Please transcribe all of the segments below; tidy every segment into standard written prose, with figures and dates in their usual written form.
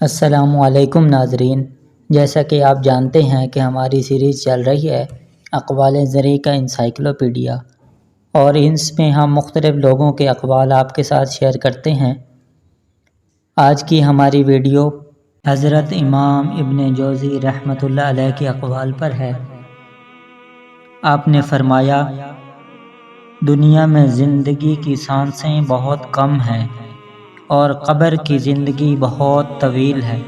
السلام علیکم ناظرین، جیسا کہ آپ جانتے ہیں کہ ہماری سیریز چل رہی ہے اقوال زرعی کا انسائکلوپیڈیا، اور اس میں ہم مختلف لوگوں کے اقوال آپ کے ساتھ شیئر کرتے ہیں۔ آج کی ہماری ویڈیو حضرت امام ابن جوزی رحمۃ اللہ علیہ کے اقوال پر ہے۔ آپ نے فرمایا، دنیا میں زندگی کی سانسیں بہت کم ہیں اور قبر کی زندگی بہت طویل ہے۔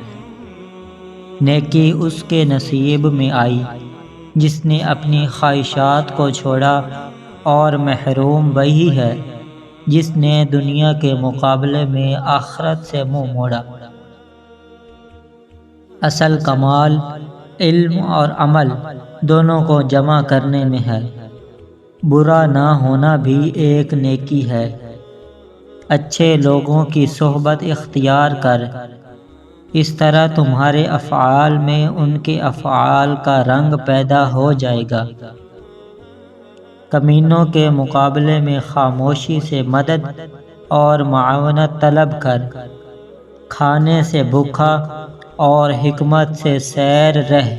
نیکی اس کے نصیب میں آئی جس نے اپنی خواہشات کو چھوڑا، اور محروم وہی ہے جس نے دنیا کے مقابلے میں آخرت سے منہ موڑا۔ اصل کمال علم اور عمل دونوں کو جمع کرنے میں ہے۔ برا نہ ہونا بھی ایک نیکی ہے۔ اچھے لوگوں کی صحبت اختیار کر، اس طرح تمہارے افعال میں ان کے افعال کا رنگ پیدا ہو جائے گا۔ کمینوں کے مقابلے میں خاموشی سے مدد اور معاونت طلب کر، کھانے سے بھوکا اور حکمت سے سیر رہ۔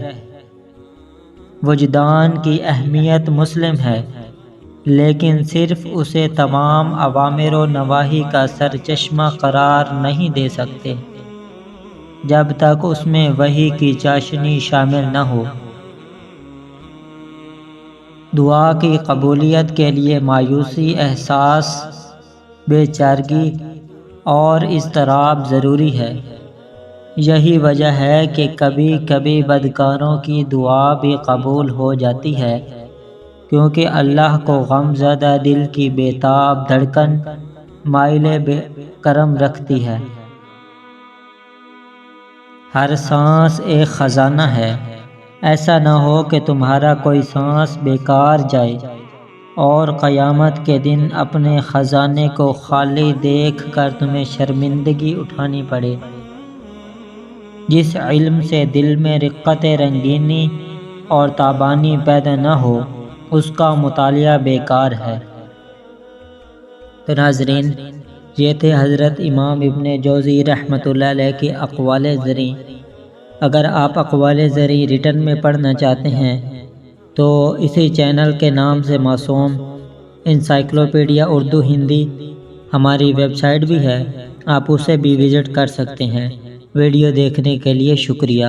وجدان کی اہمیت مسلم ہے، لیکن صرف اسے تمام اوامر و نواہی کا سرچشمہ قرار نہیں دے سکتے جب تک اس میں وحی کی چاشنی شامل نہ ہو۔ دعا کی قبولیت کے لیے مایوسی، احساس بے چارگی اور اضطراب ضروری ہے۔ یہی وجہ ہے کہ کبھی کبھی بدکاروں کی دعا بھی قبول ہو جاتی ہے، کیونکہ اللہ کو غم زدہ دل کی بے تاب دھڑکن مائل بے کرم رکھتی ہے۔ ہر سانس ایک خزانہ ہے، ایسا نہ ہو کہ تمہارا کوئی سانس بیکار جائے اور قیامت کے دن اپنے خزانے کو خالی دیکھ کر تمہیں شرمندگی اٹھانی پڑے۔ جس علم سے دل میں رقت رنگینی اور تابانی پیدا نہ ہو، اس کا مطالعہ بیکار ہے۔ تو ناظرین، یہ تھے حضرت امام ابن جوزی رحمۃ اللہ علیہ کے اقوال زرعی۔ اگر آپ اقوال زرعی ریٹن میں پڑھنا چاہتے ہیں تو اسی چینل کے نام سے موسوم انسائکلوپیڈیا اردو ہندی ہماری ویب سائٹ بھی ہے، آپ اسے بھی وزٹ کر سکتے ہیں۔ ویڈیو دیکھنے کے لیے شکریہ۔